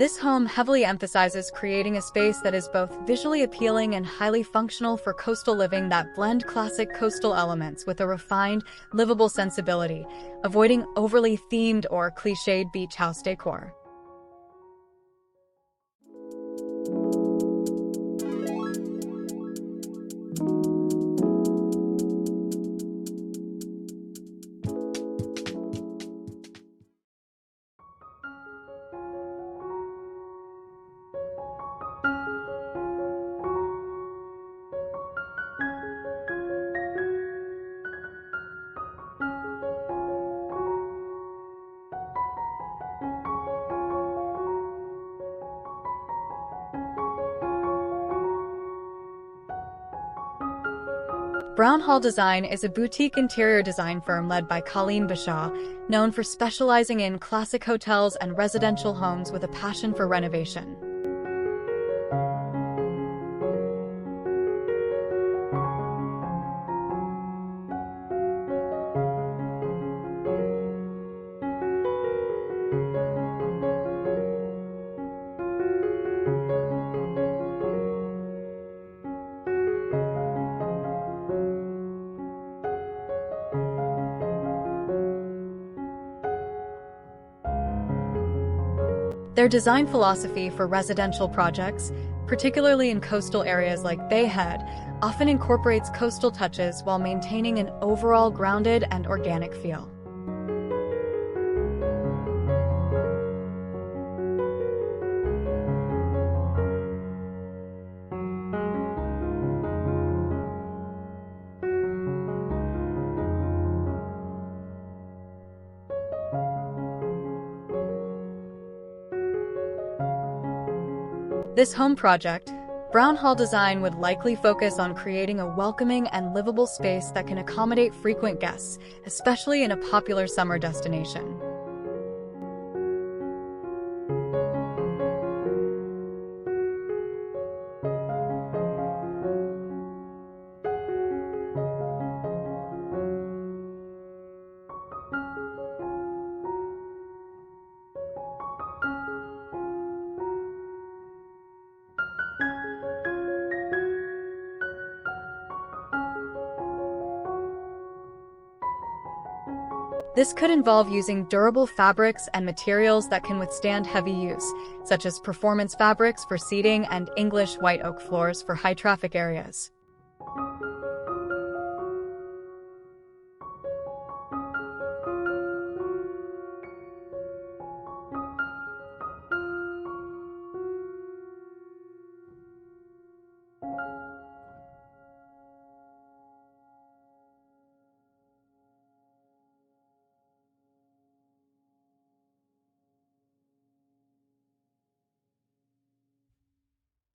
This home heavily emphasizes creating a space that is both visually appealing and highly functional for coastal living that blend classic coastal elements with a refined, livable sensibility, avoiding overly themed or cliched beach house decor. Brown Hall Design is a boutique interior design firm led by Colleen Bashaw, known for specializing in classic hotels and residential homes with a passion for renovation. Their design philosophy for residential projects, particularly in coastal areas like Bay Head, often incorporates coastal touches while maintaining an overall grounded and organic feel. This home project, Brown Hall Design, would likely focus on creating a welcoming and livable space that can accommodate frequent guests, especially in a popular summer destination. This could involve using durable fabrics and materials that can withstand heavy use, such as performance fabrics for seating and English white oak floors for high-traffic areas.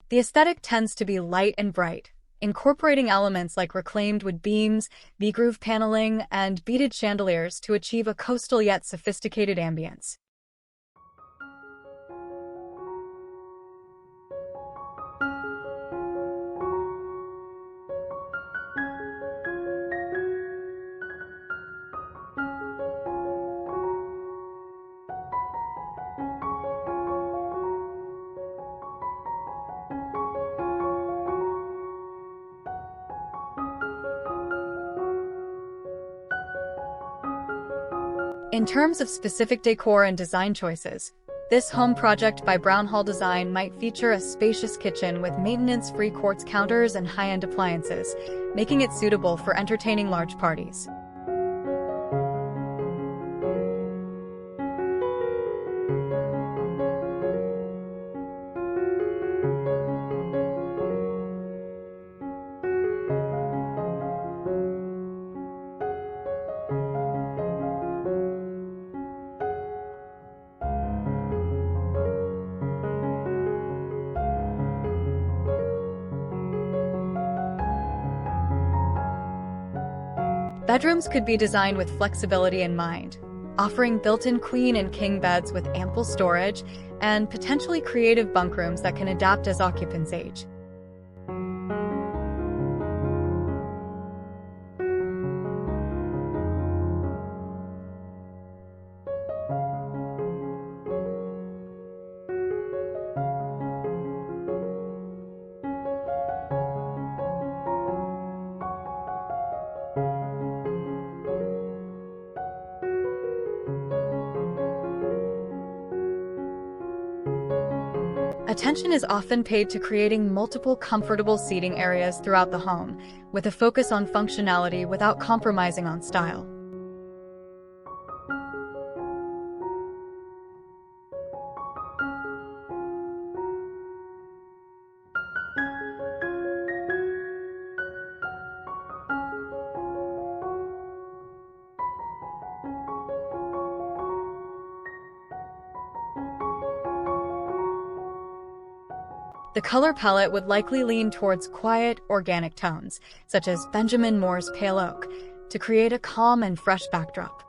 The aesthetic tends to be light and bright, incorporating elements like reclaimed wood beams, V-groove paneling, and beaded chandeliers to achieve a coastal yet sophisticated ambience. In terms of specific decor and design choices, this home project by Brown Hall Design might feature a spacious kitchen with maintenance-free quartz counters and high-end appliances, making it suitable for entertaining large parties. Bedrooms could be designed with flexibility in mind, offering built-in queen and king beds with ample storage and potentially creative bunk rooms that can adapt as occupants age. Attention is often paid to creating multiple comfortable seating areas throughout the home, with a focus on functionality without compromising on style. The color palette would likely lean towards quiet, organic tones, such as Benjamin Moore's pale oak, to create a calm and fresh backdrop.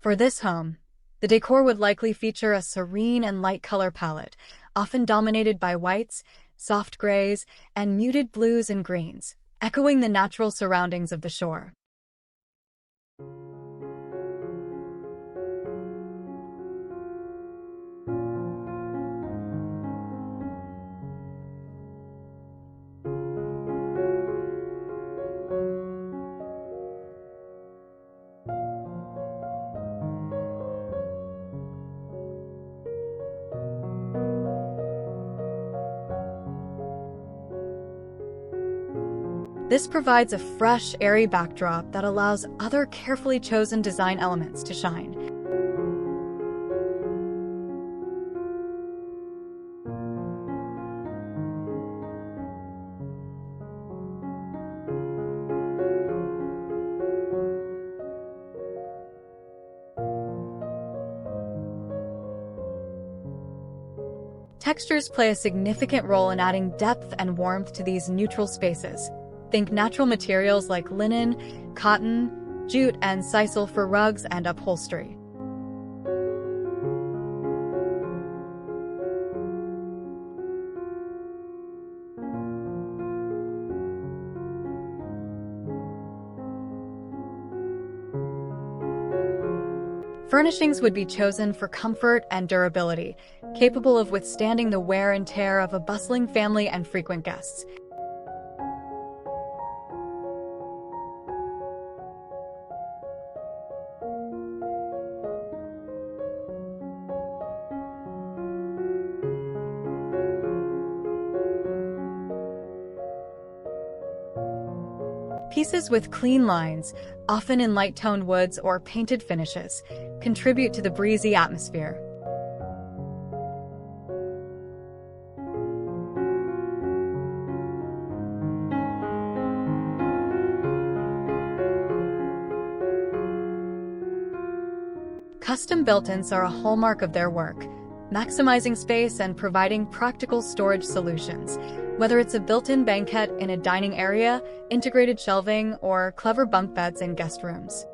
For this home, the decor would likely feature a serene and light color palette, often dominated by whites, soft grays, and muted blues and greens, echoing the natural surroundings of the shore. This provides a fresh, airy backdrop that allows other carefully chosen design elements to shine. Textures play a significant role in adding depth and warmth to these neutral spaces. Think natural materials like linen, cotton, jute, and sisal for rugs and upholstery. Furnishings would be chosen for comfort and durability, capable of withstanding the wear and tear of a bustling family and frequent guests. Pieces with clean lines, often in light-toned woods or painted finishes, contribute to the breezy atmosphere. Custom built-ins are a hallmark of their work, maximizing space and providing practical storage solutions. Whether it's a built-in banquette in a dining area, integrated shelving, or clever bunk beds in guest rooms.